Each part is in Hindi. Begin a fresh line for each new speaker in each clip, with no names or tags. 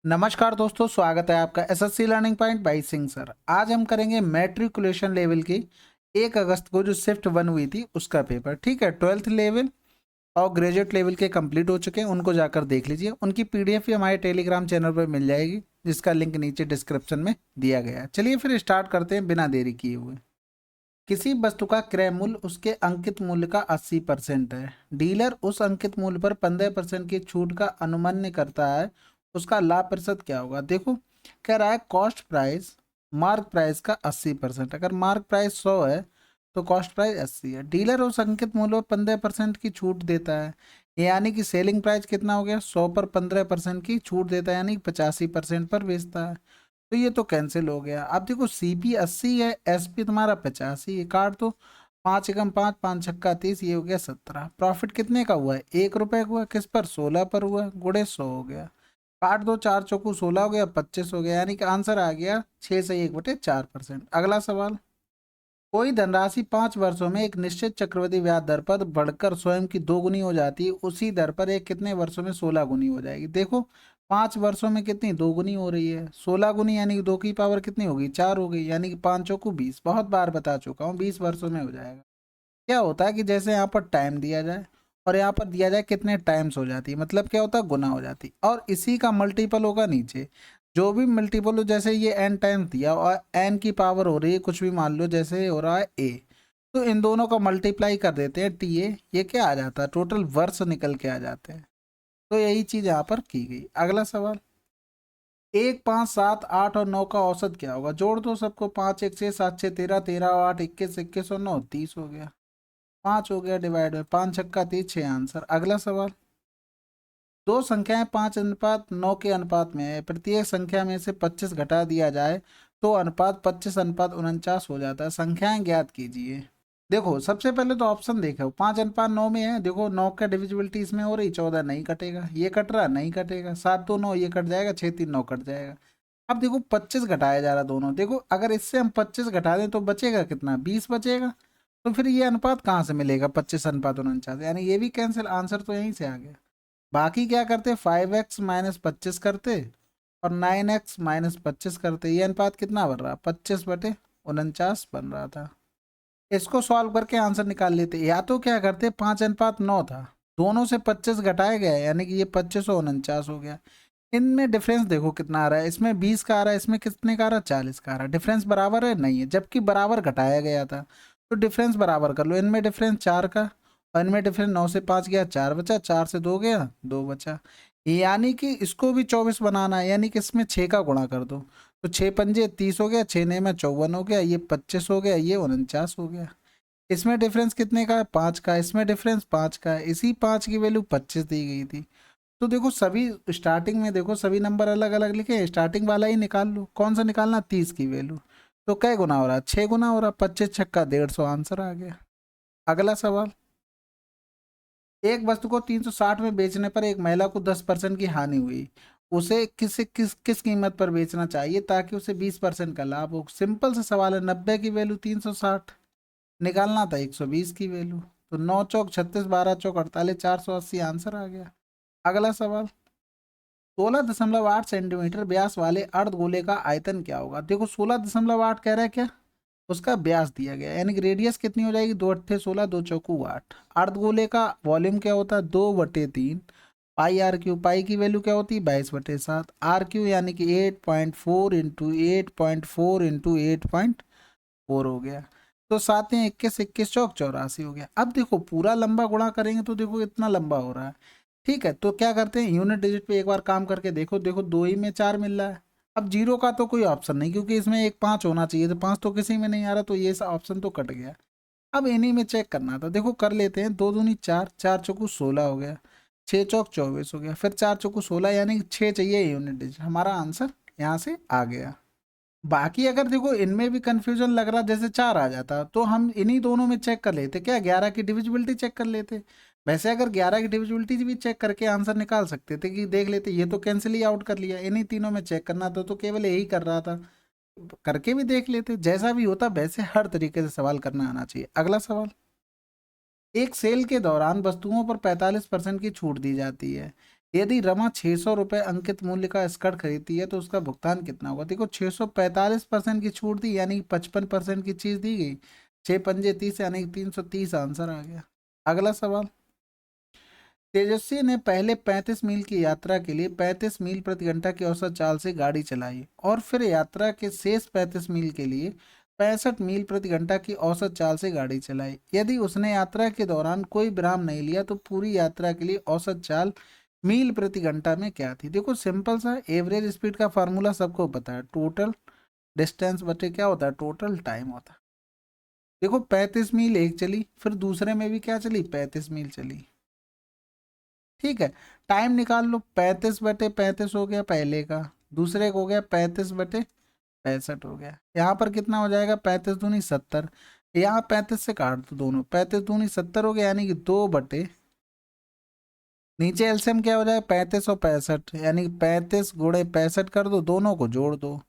नमस्कार दोस्तों, स्वागत है आपका SSC learning point by Singh sir. आज हम करेंगे मैट्रिकुलेशन लेवल की 1 अगस्त को जो शिफ्ट 1 हुई थी उसका पेपर। ठीक है, 12th लेवल और ग्रेजुएट लेवल के कंप्लीट हो चुके हैं, उनको जाकर देख लीजिए। उनकी पीडीएफ भी हमारे टेलीग्राम चैनल पर मिल जाएगी, जिसका लिंक नीचे डिस्क्रिप्शन में दिया गया है। चलिए फिर स्टार्ट करते हैं बिना देरी किए हुए। किसी वस्तु का क्रय मूल्य उसके अंकित मूल्य का 80% है। डीलर उस अंकित मूल्य पर 15% की छूट का अनुमान्य करता है, उसका लाभ प्रतिशत क्या होगा। देखो, कह रहा है कॉस्ट प्राइस मार्क प्राइस का 80%। अगर मार्क प्राइस 100 है तो कॉस्ट प्राइस 80 है। डीलर उस अंकित मूल्य पर 15% की छूट देता है, यानी कि सेलिंग प्राइस कितना हो गया, 100 पर 15% की छूट देता है, यानी कि 85% पर बेचता है। तो ये तो कैंसिल हो गया। अब देखो, सीपी 80 है, एसपी तुम्हारा 85 है। काट दो, 5 एकम 5, 5 छक्का 30, ये हो गया 17। प्रॉफिट कितने का हुआ है, 1 रुपए का हुआ। किस पर, 16 पर हुआ, गुड़े 100 हो गया। काट दो, 4 चौकू 16 हो गया, 25 हो गया, यानी कि आंसर आ गया 6 से 1/4%। अगला सवाल, कोई धनराशि 5 वर्षों में एक निश्चित चक्रवृद्धि ब्याज दर पर बढ़कर स्वयं की 2 गुनी हो जाती है, उसी दर पर एक कितने वर्षों में 16 गुनी हो जाएगी। देखो, 5 वर्षों में कितनी 2 गुनी हो रही है, 16 गुनी, यानी कि 2 की पावर कितनी होगी, 4 हो गई, यानी कि 5 चौकू 20। बहुत बार बता चुका हूँ, 20 वर्षों में हो जाएगा। क्या होता है कि जैसे यहाँ पर टाइम दिया जाए और यहाँ पर दिया जाए कितने टाइम्स हो जाती है, मतलब क्या होता है, गुना हो जाती है, और इसी का मल्टीपल होगा नीचे। जो भी मल्टीपल हो, जैसे ये n टाइम्स दिया और n की पावर हो रही है कुछ भी, मान लो जैसे हो रहा है a, तो इन दोनों का मल्टीप्लाई कर देते हैं TA, ये क्या आ जाता है, टोटल वर्ष निकल के आ जाते हैं। तो यही चीज यहाँ पर की गई। अगला सवाल, 1 5 7 8 और 9 का औसत क्या होगा। जोड़ दो सबको, 5 1 6 7 6 13, 13 8 21 21 और 9 30 हो गया। 5 हो गया, डिवाइड में 5 छक्का 30, 6 आंसर। अगला सवाल, दो संख्याएं 5:9 के अनुपात में है, प्रत्येक संख्या में से 25 घटा दिया जाए तो अनुपात 25:49 हो जाता है। संख्याएं ज्ञात कीजिए। देखो, सबसे पहले तो ऑप्शन देखो, 5:9 में है। देखो, 9 का डिविजिबिलिटी इसमें हो रही, 14 नहीं कटेगा, ये कट रहा नहीं कटेगा, 7 2 9 ये कट जाएगा, 6 3 9 कट जाएगा। अब देखो, 25 घटाया जा रहा दोनों। देखो, अगर इससे हम 25 घटा दें तो बचेगा कितना, 20 बचेगा। तो फिर ये अनुपात कहाँ से मिलेगा, 25:49, यानी ये भी कैंसिल। आंसर तो यहीं से आ गया। बाकी क्या करते, 5x - 25 करते और 9x - 25 करते, ये अनुपात कितना बन रहा, 25/49 बन रहा था। इसको सॉल्व करके आंसर निकाल लेते, या तो क्या करते, 5:9 था, दोनों से 25 घटाया गया, यानी कि ये 2549 हो गया। इनमें डिफरेंस देखो कितना आ रहा है, इसमें 20 का आ रहा है, इसमें कितने का आ रहा है, 40 का आ रहा है। डिफरेंस बराबर है, नहीं है, जबकि बराबर घटाया गया था। तो डिफरेंस बराबर कर लो। इनमें डिफरेंस 4 का और इनमें डिफरेंस 9 से 5 गया, 4 बचा, 4 से 2 गया, 2 बचा। यानी कि इसको भी 24 बनाना है, यानी कि इसमें 6 का गुणा कर दो। तो 6 पंजे 30 हो गया, 6 ने में 54 हो गया, ये 25 हो गया, ये 49 हो गया। इसमें डिफरेंस कितने का है, 5 का। इसमें डिफरेंस 5 का है, इसी 5 की वैल्यू 25 दी गई थी। तो देखो, सभी स्टार्टिंग में देखो सभी नंबर अलग अलग लिखे हैं, स्टार्टिंग वाला ही निकाल लो। कौन सा निकालना, 30 की वैल्यू। तो कै गुना हो रहा, 6 गुना हो रहा, 25 छक्का 150, आंसर आ गया। अगला सवाल, एक वस्तु को 360 में बेचने पर एक महिला को 10% की हानि हुई, उसे किस कीमत पर बेचना चाहिए ताकि उसे 20% का लाभ हो। सिंपल सा सवाल है, 90 की वैल्यू 360, निकालना था 120 की वैल्यू। तो 9 चौक 36, 12 चौक 48, 480, आंसर आ गया। अगला सवाल, 16.8 सेंटीमीटर व्यास वाले अर्धगोले का आयतन क्या होगा। देखो, 16.8 कह रहा है, क्या उसका व्यास दिया गया, यानी कि रेडियस कितनी हो जाएगी, 2 अट्ठे 16, 2 चौकू 8। अर्धगोले का वॉल्यूम क्या होता है, 2/3 πr क्यू। पाई की वैल्यू क्या होती है, 22/7 r क्यू, यानी कि 8.4 × 8.4 × 8.4 हो गया। तो 7 × 21 = 21, 21 चौक 84 हो गया। अब देखो, पूरा लंबा गुणा करेंगे तो देखो इतना लंबा हो रहा है। ठीक है, तो क्या करते हैं, यूनिट डिजिट पे एक बार काम करके देखो। देखो, 2 ही में 4 मिल रहा है। अब जीरो का तो कोई ऑप्शन नहीं, क्योंकि इसमें एक 5 होना चाहिए, तो 5 तो किसी में नहीं आ रहा, तो ये ऑप्शन तो कट गया। अब इन्हीं में चेक करना था। देखो, कर लेते हैं, 2 दूनी 4, 4 चौकू 16 हो गया, 6 चौक 24 हो गया, फिर 4 चौकू 16, यानी कि 6 चाहिए यूनिट डिजिट। हमारा आंसर यहाँ से आ गया। बाकी अगर देखो इनमें भी कंफ्यूजन लग रहा, जैसे 4 आ जाता, तो हम इन्हीं दोनों में चेक कर लेते, क्या 11 की डिविजिबिलिटी चेक कर लेते। वैसे अगर 11 की डिविजिबिलिटी भी चेक करके आंसर निकाल सकते थे, कि देख लेते, ये तो कैंसिल ही आउट कर लिया, इन्हीं तीनों में चेक करना था, तो केवल यही कर रहा था। करके भी देख लेते, जैसा भी होता वैसे हर तरीके से सवाल करना आना चाहिए। अगला सवाल, एक सेल के दौरान वस्तुओं पर 45% की छूट दी जाती है, यदि रमा 600 रुपये अंकित मूल्य का स्कर्ट खरीदती है तो उसका भुगतान कितना होगा। देखो 645% की छूट दी, यानी 55% की चीज दी गई। 6 पंजे 30 यानी 330 आंसर आ गया। अगला सवाल, तेजस्वी ने पहले 35 मील की यात्रा के लिए 35 मील प्रति घंटा की औसत चाल से गाड़ी चलाई और फिर यात्रा के शेष 35 मील के लिए 65 मील प्रति घंटा की औसत चाल से गाड़ी चलाई। यदि उसने यात्रा के दौरान कोई विराम नहीं लिया तो पूरी यात्रा के लिए औसत चाल मील प्रति घंटा में क्या थी। देखो सिंपल सा, एवरेज स्पीड का फार्मूला सबको पता है, टोटल डिस्टेंस बटे क्या होता है, टोटल टाइम होता है। देखो 35 मील एक चली, फिर दूसरे में भी क्या चली, 35 मील चली। ठीक है, टाइम निकाल लो, 35/35 हो गया पहले का, दूसरे का हो गया 35/65 हो गया। यहाँ पर कितना हो जाएगा, 35 दूनी 70, यहाँ 35 से काट दो दोनों, 35 दूनी 70 हो गया, यानी कि 2 नीचे एलसीएम क्या हो जाएगा, 35 और 65, यानी 35 × 65 कर दो, दोनों को जोड़ दो।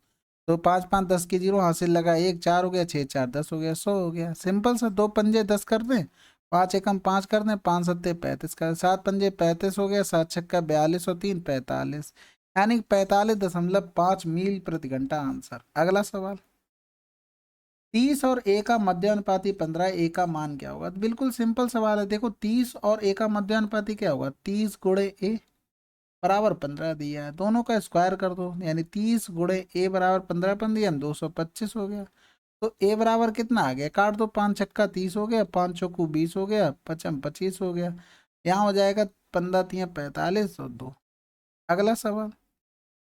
तो 5×5 = 10 की जीरो, हासिल लगा 1, 4 हो गया, 6×4 = 10 हो गया, 100 हो गया। सिंपल सा, 2 पंजे 10 कर दें, 5 एकम 5 कर दें, 5 सत्ते 35 कर, 7 पंजे 35 हो गया, 7 छक्का 42 और 3 45, यानी 45.5 मील प्रति घंटा आंसर। अगला सवाल, 30 और ए का मध्यानुपाती 15, ए का मान क्या होगा। तो बिल्कुल सिंपल सवाल है, देखो 30 और ए का मध्यानुपाती क्या होगा, 30 × ए बराबर 15 दिया है, दोनों का स्क्वायर कर दो, यानी 30 × ए बराबर 15 दिया, 225 हो गया। तो ए बराबर कितना आ गया, काट दो, 5 छक्का 30 हो गया, 5 चौकू 20 हो गया, 5×5 = 25 हो गया। यहाँ हो जाएगा 15×3 = 45 और 2। अगला सवाल,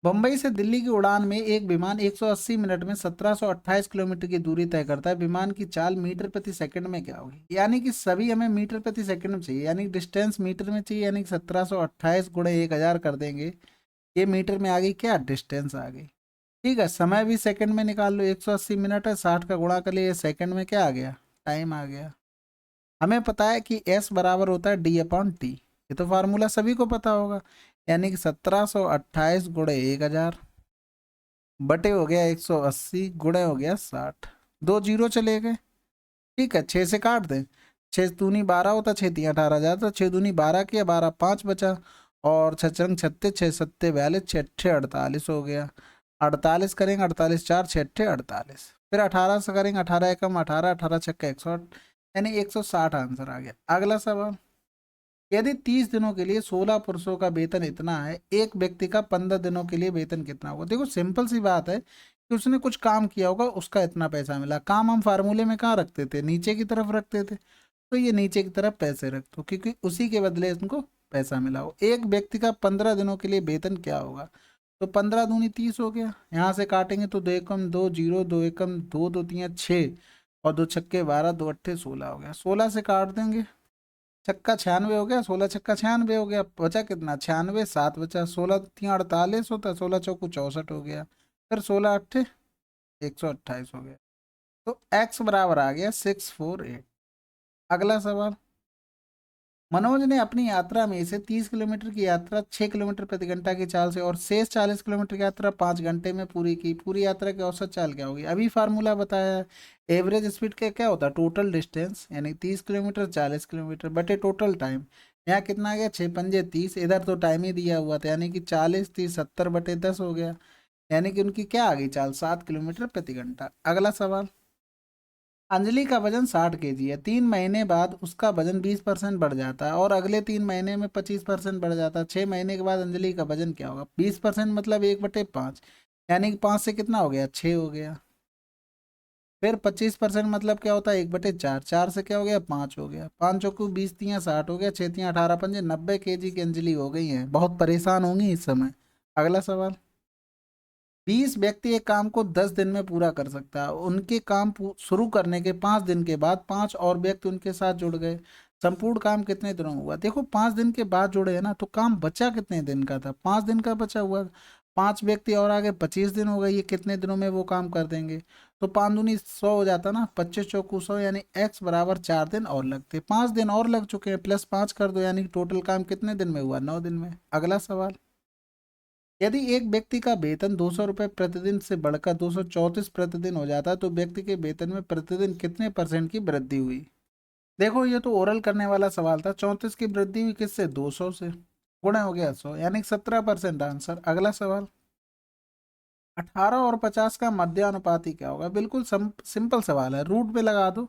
बम्बई से दिल्ली की उड़ान में एक विमान 180 मिनट में 1728 किलोमीटर की दूरी तय करता है। विमान की चाल मीटर प्रति सेकंड में क्या होगी, यानी कि सभी हमें मीटर प्रति सेकंड में चाहिए, यानी डिस्टेंस मीटर में चाहिए, यानी कि 1728 × 1000 कर देंगे, ये मीटर में आ गई क्या, डिस्टेंस आ गई। ठीक है, समय भी सेकंड में निकाल लो, 180 मिनट है, 60 का गुणा कर लिए, सेकंड में क्या आ गया, टाइम आ गया। हमें पता है कि S बराबर होता है D/T, ये तो फार्मूला सभी को पता होगा, यानी कि 1728 × 1000 बटे हो गया 180 गुणे हो गया 60, 2 जीरो चले गए। ठीक है, 6 से काट दें, 6 दूनी 12 होता, 6×3 = 18 जाता, 6 दूनी 12 किया, 12 5 बचा, और 6×6 = 36, 6×7 = 42, 6×8 = 48 हो गया। 48 करेंगे, 48×4 = 6×8 = 48, फिर 18 से करेंगे, 18 एकम 18, 18 छक्का 160, यानी 160 आंसर आ गया। अगला सवाल, यदि 30 दिनों के लिए 16 पुरुषों का वेतन इतना है, एक व्यक्ति का 15 दिनों के लिए वेतन कितना होगा। देखो सिंपल सी बात है कि उसने कुछ काम किया होगा, उसका इतना पैसा मिला। काम हम फार्मूले में कहाँ रखते थे, नीचे की तरफ रखते थे, तो ये नीचे की तरफ पैसे रख दो, क्योंकि उसी के बदले उनको पैसा मिला हो। एक व्यक्ति का 15 दिनों के लिए वेतन क्या होगा, तो 15 दूनी 30 हो गया, यहाँ से काटेंगे तो 2 एकम 2 जीरो, 2 एकम 2, 2×3 = 6, और 2 छक्के 12, 2 अट्ठे 16 हो गया। 16 से काट देंगे, छक्का 96 हो गया, 16 छक्का 96 हो गया, बचा कितना, 96, 7 बचा, 16×3 = 48 होता, 16 चौकू 64 हो गया, फिर 16 अट्ठे 128 हो गया। तो x बराबर आ गया 648। अगला सवाल, मनोज ने अपनी यात्रा में से 30 किलोमीटर की यात्रा 6 किलोमीटर प्रति घंटा की चाल से और शेष 40 किलोमीटर की यात्रा 5 घंटे में पूरी की। पूरी यात्रा की औसत चाल क्या होगी, अभी फार्मूला बताया है। एवरेज स्पीड का क्या होता है, टोटल डिस्टेंस, यानी 30 किलोमीटर 40 किलोमीटर बटे टोटल टाइम। यहाँ कितना आ गया, 6 पंजे 30, इधर तो टाइम ही दिया हुआ था, यानी कि 40 30 70/10 हो गया, यानी कि उनकी क्या आ गई चाल, 7 किलोमीटर प्रति घंटा। अगला सवाल, अंजलि का वजन 60 kg है, 3 महीने बाद उसका वजन 20% बढ़ जाता है और अगले 3 महीने में 25% बढ़ जाता है। 6 महीने के बाद अंजलि का वजन क्या होगा, 20% मतलब 1/5, यानी कि 5 से कितना हो गया, 6 हो गया। फिर 25% मतलब क्या होता है, 1/4, 4 से क्या हो गया, 5 हो गया। 5 चौकू 20 × 3 = 60 हो गया, 6×3 = 18 90 kg की अंजलि हो गई है, बहुत परेशान होंगी इस समय। अगला सवाल, 20 व्यक्ति एक काम को 10 दिन में पूरा कर सकता है, उनके काम शुरू करने के 5 दिन के बाद 5 और व्यक्ति उनके साथ जुड़ गए, संपूर्ण काम कितने दिनों में हुआ। देखो 5 दिन के बाद जुड़े हैं ना, तो काम बचा कितने दिन का था, 5 दिन का बचा हुआ। 5 व्यक्ति और आगे 25 दिन हो गए, ये कितने दिनों में वो काम कर देंगे। तो 5 दूनी 100 हो जाता ना, 25 चौकू 100, यानी x बराबर 4 दिन और लगते, 5 दिन और लग चुके हैं, +5 कर दो, यानी टोटल काम कितने दिन में हुआ, 9 दिन में। अगला सवाल, यदि एक व्यक्ति का वेतन 200 रुपये प्रतिदिन से बढ़कर 234 प्रतिदिन हो जाता है तो व्यक्ति के वेतन में प्रतिदिन कितने % की वृद्धि हुई। देखो ये तो ओरल करने वाला सवाल था, 34 की वृद्धि हुई किससे, 200 से। गुणे हो गया 100 यानी 17% आंसर। अगला सवाल, 18 और 50 का मध्यानुपाती क्या होगा? बिल्कुल सिंपल सवाल है, रूट पे लगा दो।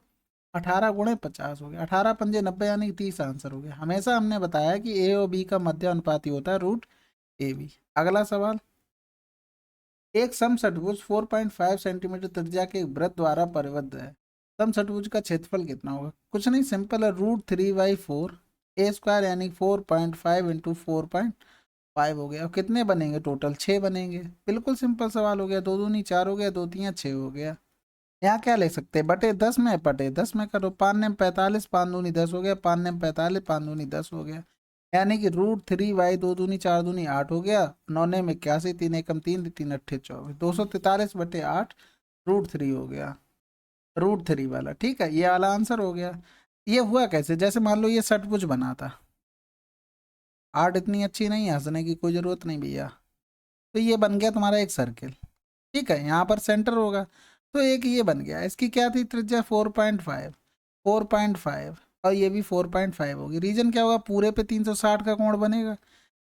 18 गुणे 50 हो गया, 18 पंजे 90 यानी कि 30 आंसर हो गया। हमेशा हमने बताया कि ए और बी का मध्यानुपाती होता है रूट ए बी। अगला सवाल, एक समषट्भुज 4.5 सेंटीमीटर त्रिज्या के एक वृत्त द्वारा परिबद्ध है, समषट्भुज का क्षेत्रफल कितना होगा? कुछ नहीं, सिंपल है, √3/4 ए स्क्वायर यानी 4.5 इंटू 4.5 हो गया। और कितने बनेंगे टोटल? 6 बनेंगे। बिल्कुल सिंपल सवाल हो गया, 2 दूनी 4 हो गया, 2 तियां 6 हो गया। यहाँ क्या ले सकते हैं? बटे 10 में, बटे 10 में करो, 5 ने 45, 5 दूनी 10 हो गया, 5 ने 45, 5 दूनी 10 हो गया, यानी कि √3 2 दूनी 4 दूनी 8 हो गया, 9 ने 81, 3 एकम 3, 3 अट्ठे 24, 243/8 √3 हो गया, √3 वाला। ठीक है, ये वाला आंसर हो गया। ये हुआ कैसे? जैसे मान लो ये षटभुज बना था, 8 इतनी अच्छी नहीं है, हंसने की कोई जरूरत नहीं भैया। तो ये बन गया तुम्हारा एक सर्किल। ठीक है, यहाँ पर सेंटर होगा, तो एक ये बन गया। इसकी क्या थी त्रिज्या? 4.5, 4.5, और ये भी 4.5 होगी। रीजन क्या होगा? पूरे पे 360 का कोण बनेगा।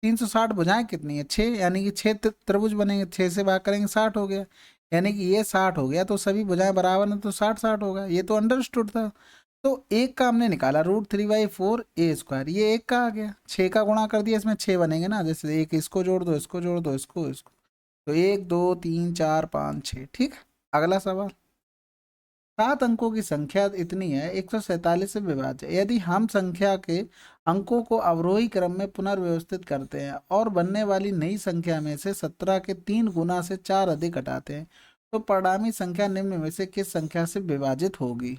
360 भुजाएं कितनी है? 6, यानी कि 6 त्रिभुज बनेंगे, 6 से भाग करेंगे 60 हो गया, यानी कि ये 60 हो गया, तो सभी भुजाएं बराबर हैं, तो 60-60 होगा। ये तो अंडरस्टूड था। तो एक का हमने निकाला √3/4 ए स्क्वायर, ये एक का आ गया, 6 का गुणा कर दिया, इसमें 6 बनेंगे ना, जैसे एक इसको जोड़ दो, इसको जोड़ दो, इसको, तो 1 2 3 4 5 6। ठीक है, अगला सवाल, 7 अंकों की संख्या इतनी है, 147 से विभाज्य है। यदि हम संख्या के अंकों को अवरोही क्रम में पुनर्व्यवस्थित करते हैं और बनने वाली नई संख्या में से 17 के 3 गुना से 4 अधिक घटाते हैं, तो परिणामी संख्या निम्न में से किस संख्या से विभाजित होगी?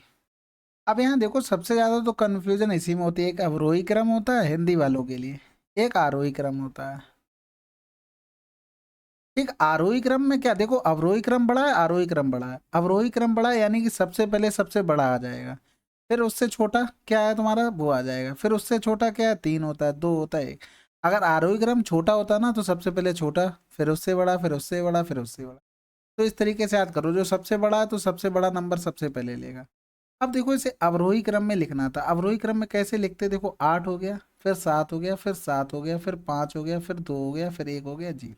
अब यहाँ देखो, सबसे ज्यादा तो कंफ्यूजन इसी में होती है। एक अवरोही क्रम होता है हिंदी वालों के लिए, एक आरोही क्रम होता है। ठीक, आरोही क्रम में क्या देखो, अवरोही क्रम बड़ा है, आरोही क्रम बड़ा है। अवरोही क्रम बड़ा है यानी कि सबसे पहले सबसे बड़ा आ जाएगा, फिर उससे छोटा क्या है तुम्हारा, वो आ जाएगा, फिर उससे छोटा क्या है, 3 होता है, 2 होता है, 1। अगर आरोही क्रम छोटा होता ना, तो सबसे पहले छोटा, फिर उससे बड़ा, फिर उससे बड़ा, फिर उससे बड़ा। तो इस तरीके से याद करो, जो सबसे बड़ा है तो सबसे बड़ा नंबर सबसे पहले लेगा। अब देखो, इसे अवरोही क्रम में लिखना था। अवरोही क्रम में कैसे लिखते? देखो, 8 हो गया, फिर 7 हो गया, फिर 7 हो गया, फिर 5 हो गया, फिर 2 हो गया, फिर 1 हो गया जी।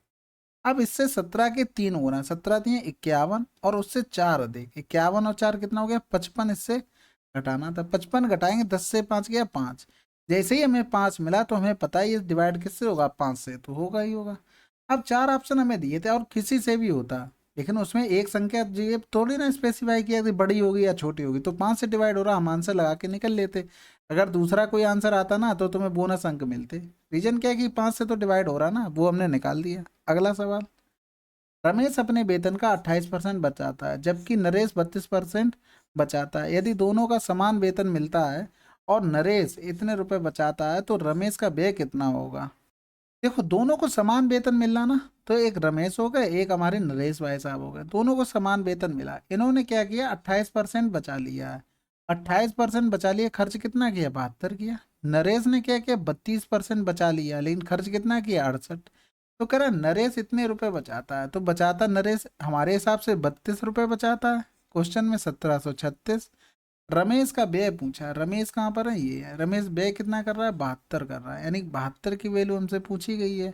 अब इससे 17 के 3 गुना, 17 दिए 51, और उससे 4 अधिक, 51 और 4 कितना हो गया? 55। इससे घटाना था, 55 घटाएंगे, 10 से 5 गया 5। जैसे ही हमें 5 मिला, तो हमें पता है ये डिवाइड किससे होगा? 5 से, तो होगा ही होगा। अब 4 ऑप्शन हमें दिए थे, और किसी से भी होता, लेकिन उसमें एक संख्या ये थोड़ी ना स्पेसिफाई किया कि बड़ी होगी या छोटी होगी, तो 5 से डिवाइड हो रहा, हम आंसर लगा के निकल लेते। अगर दूसरा कोई आंसर आता ना, तो तुम्हें बोनस अंक मिलते। रीजन क्या है कि 5 से तो डिवाइड हो रहा ना, वो हमने निकाल दिया। अगला सवाल, रमेश अपने वेतन का 28% बचाता है, जबकि नरेश 32% बचाता है। यदि दोनों का समान वेतन मिलता है और नरेश इतने रुपए बचाता है, तो रमेश का व्यय कितना होगा? देखो, दोनों को समान वेतन मिलना ना, तो एक रमेश हो गए, एक हमारे नरेश भाई साहब हो गए, दोनों को समान वेतन मिला। इन्होंने क्या किया? 28% बचा लिया है, 28% बचा लिया। खर्च कितना किया? 72 किया। नरेश ने क्या किया? 32% बचा लिया, लेकिन खर्च कितना किया? 68। तो कह रहा है नरेश इतने रुपए बचाता है, तो बचाता नरेश हमारे हिसाब से 32 रुपए बचाता है, क्वेश्चन में 1736। रमेश का व्यय पूछा है, रमेश कहाँ पर है? ये है, रमेश व्यय कितना कर रहा है? 72 कर रहा है, यानी 72 की वैल्यू हमसे पूछी गई है।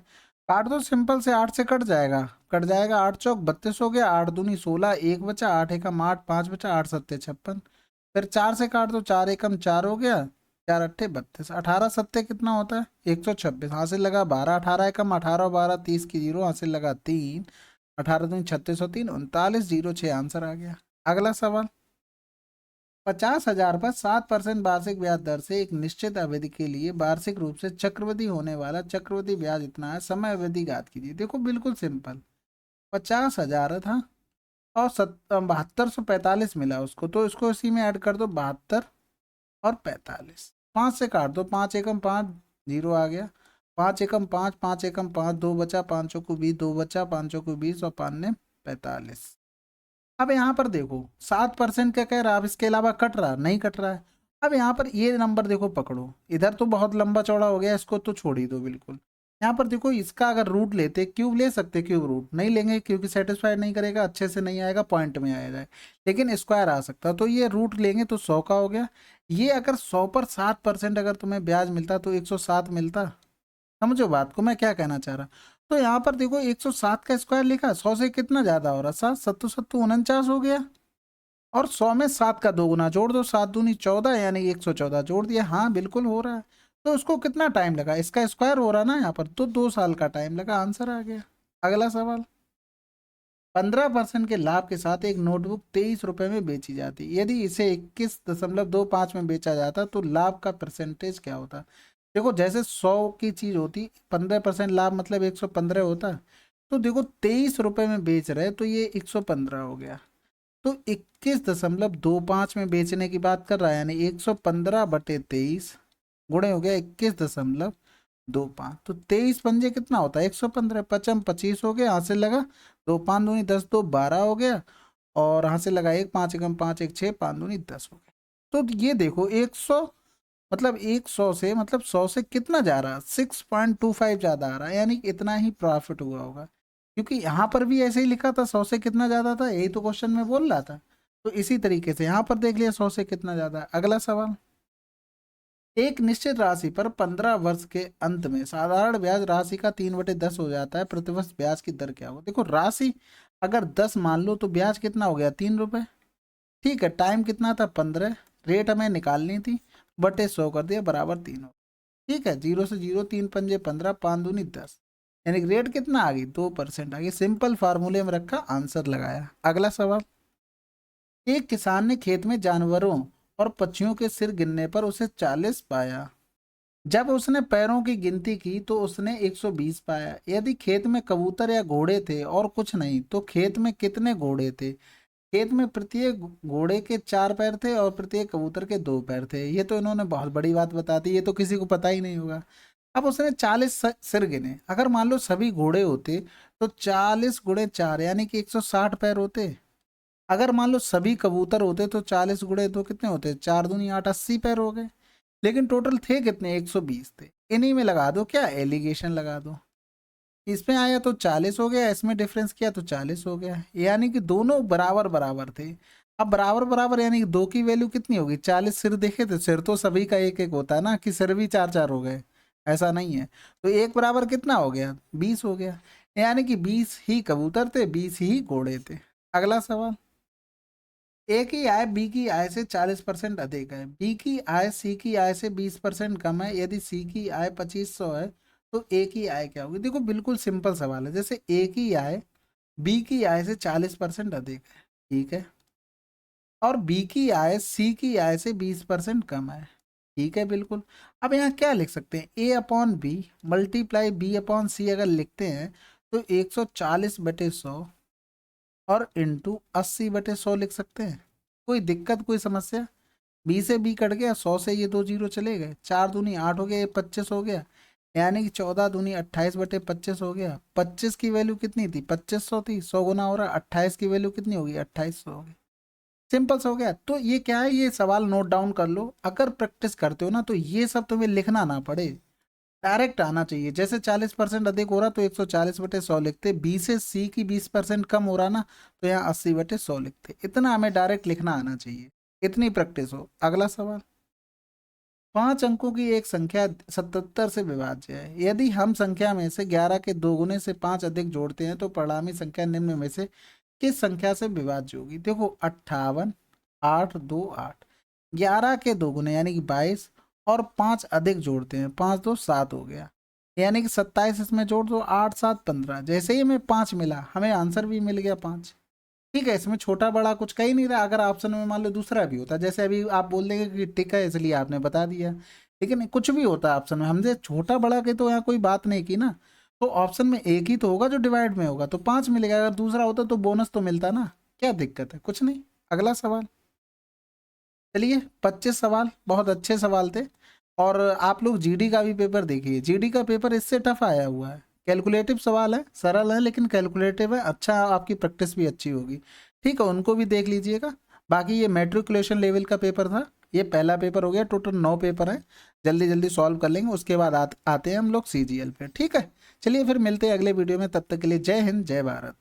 काट दो सिंपल से, 8 से कट जाएगा, कट जाएगा, 8 चौक 32 हो गया, 8 दूनी 16, 1 बचा, 8 एकम 8, 5 बचा, 8 सत्ते 56। फिर 4 से काट दो, 4 एकम 4 हो गया, 4 अट्ठे 32, 18 सत्ते कितना होता है? 126। हासिल लगा 12, 18 एकम 18, 12 30 की जीरो, हासिल लगा 3, 18 दूनी 36 और 3 39, 06 आंसर आ गया। अगला सवाल, 50,000 पर 7% वार्षिक ब्याज दर से एक निश्चित अवधि के लिए वार्षिक रूप से चक्रवृद्धि होने वाला चक्रवृद्धि ब्याज इतना है, समय अवधि ज्ञात कीजिए। देखो, बिल्कुल सिंपल, 50,000 था और 7245 मिला उसको, तो इसको इसी में ऐड कर दो, 72 और 45, 5 से काट दो, 5 एकम 5, जीरो आ गया, 5 एकम 5, 5 एकम 5, 2 बचा, 5 को 20, 2 बचा, 5 को 20 और 5 ने 45। अब यहाँ पर देखो, 7% क्या कह रहा है? अब इसके अलावा कट रहा नहीं? कट रहा है। अब यहाँ पर ये नंबर देखो, पकड़ो, इधर तो बहुत लंबा चौड़ा हो गया, इसको तो छोड़ ही दो बिल्कुल। यहाँ पर देखो, इसका अगर रूट लेते, क्यूब ले सकते, क्यूब रूट नहीं लेंगे क्योंकि सेटिस्फाइड नहीं करेगा, अच्छे से नहीं आएगा, पॉइंट में आया जाए, लेकिन स्क्वायर आ सकता, तो ये रूट लेंगे तो 100 का हो गया। ये अगर 100 पर 7% अगर तुम्हें ब्याज मिलता, तो 107 मिलता, समझो बात को मैं क्या कहना चाह रहा। तो यहाँ पर देखो 107 का स्क्वायर लिखा, 100 से कितना ज्यादा हो रहा, 7 सत्तू सत्तू 49 हो गया, और 100 में 7 का 2 गुना जोड़ दो, 7 दूनी 14 यानी 114 जोड़ दिया। हाँ बिल्कुल हो रहा है। तो उसको कितना टाइम लगा, इसका स्क्वायर हो रहा ना यहाँ पर, तो 2 साल का टाइम लगा, आंसर आ गया। अगला सवाल, 15% के लाभ के साथ एक नोटबुक 23 रुपए में बेची जाती, यदि इसे 21.25 में बेचा जाता तो लाभ का परसेंटेज क्या होता। देखो जैसे 100 की चीज होती, 15% लाभ मतलब 115 होता। तो देखो 23 रुपए में बेच रहे तो ये 115 हो गया। तो 21.25 में बेचने की बात कर रहा है, यानी 115/23 गुणे हो गया 21.25। तो 23 पंजे कितना होता है, 115, 55 25 हो गया, यहाँ से लगा 2 5 दूनी 10, 2 12 हो गया, और यहाँ से लगा 1 5 एकम 5 1 6, 5 दूनी 10 हो गया। तो ये देखो 100 मतलब 100 से मतलब 100 से कितना जा रहा है, 6.25 ज्यादा आ रहा है, यानी कि इतना ही प्रॉफिट हुआ होगा। क्योंकि यहाँ पर भी ऐसे ही लिखा था 100 से कितना ज्यादा था, यही तो क्वेश्चन में बोल रहा था। तो इसी तरीके से यहाँ पर देख लिया 100 से कितना ज्यादा। अगला सवाल, एक निश्चित राशि पर 15 वर्ष के अंत में साधारण ब्याज राशि का 3/10 हो जाता है, प्रतिवर्ष ब्याज की दर क्या होगा। देखो राशि अगर 10 मान लो तो ब्याज कितना हो गया, 3 रुपए। ठीक है, टाइम कितना था, 15, रेट हमें निकालनी थी, बटे 100 कर दिया बराबर 3 हो। ठीक है, 0 से 0, 3 पंजे 15, 5 दूनी 10, यानी रेट कितना आ गई, 2% आ गई। सिंपल फार्मूले में रखा, आंसर लगाया। अगला सवाल, एक किसान ने खेत में जानवरों और पक्षियों के सिर गिनने पर उसे 40 पाया। जब उसने पैरों की गिनती की तो उसने 120 पाया। यदि खेत में कबूतर या घोड़े थे और कुछ नहीं तो खेत में कितने घोड़े थे। खेत में प्रत्येक घोड़े के 4 पैर थे और प्रत्येक कबूतर के 2 पैर थे। ये तो इन्होंने बहुत बड़ी बात बता दी, ये तो किसी को पता ही नहीं होगा। अब उसने 40 सिर गिने, अगर मान लो सभी घोड़े होते तो 40 गुणे 4 यानी कि 160 पैर होते। अगर मान लो सभी कबूतर होते तो 40 गुणे 2 कितने होते, 4 दूनी 8, 80 पैर हो गए। लेकिन टोटल थे कितने, 120 थे। इन्हीं में लगा दो, क्या एलिगेशन लगा दो, इसमें आया तो 40 हो गया, इसमें डिफरेंस किया तो 40 हो गया, यानी कि दोनों बराबर बराबर थे। अब बराबर बराबर यानी कि 2 की वैल्यू कितनी होगी, 40 सिर देखे थे, सिर तो सभी का एक एक होता है ना, कि सिर भी 4 4 हो गए, ऐसा नहीं है। तो एक बराबर कितना हो गया, 20 हो गया, यानी कि 20 ही कबूतर थे, 20 ही घोड़े थे। अगला सवाल, ए की आय बी की आय से 40% अधिक है, बी की आय सी की आय से 20% कम है, यदि सी की आय 2500 है तो ए की आय क्या होगी। देखो बिल्कुल सिंपल सवाल है, जैसे ए की आय बी की आय से 40% अधिक है, ठीक है, और बी की आय सी की आय से 20% कम है, ठीक है बिल्कुल। अब यहाँ क्या लिख सकते हैं, A upon B multiply B upon C अगर लिखते हैं तो 140/100 और इंटू 80/100 लिख सकते हैं। कोई दिक्कत, कोई समस्या। बी से बी कट गया, 100 से ये 2 जीरो चले गए, 4 दूनी 8 हो गया, ये 25 हो गया, यानी कि 14 दूनी 28/25 हो गया। 25 की वैल्यू कितनी थी, 2500 थी, 100 गुना हो रहा, 28 की वैल्यू कितनी होगी, 2800 होगी। सिंपल से हो गया। तो ये क्या है, ये सवाल नोट डाउन कर लो, अगर प्रैक्टिस करते हो ना तो ये सब तुम्हें लिखना ना पड़े, डायरेक्ट आना चाहिए। जैसे 40% अधिक हो रहा तो 140/100 लिखते, बी से सी की 20% कम हो रहा ना तो यहाँ 80/100 लिखते। इतना हमें डायरेक्ट लिखना आना चाहिए, इतनी प्रैक्टिस हो। अगला सवाल, 5 अंकों की एक संख्या 77 से विभाज्य है, यदि हम संख्या में से 11 के 2 गुने से 5 अधिक जोड़ते हैं तो परिणामी संख्या निम्न में से किस संख्या से विभाज्य होगी। देखो 58, 8 2 8, 11 के 2 गुने यानी कि 22, और 5 अधिक जोड़ते हैं, 5 2 7 हो गया, यानी कि 27 इसमें जोड़ दो, 8 7 15। जैसे ही हमें 5 मिला हमें आंसर भी मिल गया 5। ठीक है, इसमें छोटा बड़ा कुछ कहीं नहीं रहा। अगर ऑप्शन में मान लो दूसरा भी होता, जैसे अभी आप बोल देंगे कि टिक है इसलिए आपने बता दिया, लेकिन कुछ भी होता ऑप्शन में, हमसे छोटा बड़ा के तो यहाँ कोई बात नहीं की ना। तो ऑप्शन में एक ही तो होगा जो डिवाइड में होगा, तो 5 मिलेगा, अगर दूसरा होता तो बोनस तो मिलता ना, क्या दिक्कत है, कुछ नहीं। अगला सवाल, चलिए 25 सवाल बहुत अच्छे सवाल थे। और आप लोग जीडी का भी पेपर देखिए, जीडी का पेपर इससे टफ आया हुआ है, कैलकुलेटिव सवाल है, सरल है लेकिन कैलकुलेटिव है, अच्छा आपकी प्रैक्टिस भी अच्छी होगी। ठीक है, उनको भी देख लीजिएगा। बाकी ये मैट्रिकुलेशन लेवल का पेपर था, ये पहला पेपर हो गया, टोटल 9 पेपर है, जल्दी जल्दी सॉल्व कर लेंगे, उसके बाद आते हैं हम लोग सीजीएल पे। ठीक है, चलिए फिर मिलते हैं अगले वीडियो में, तब तक के लिए जय हिंद जय भारत।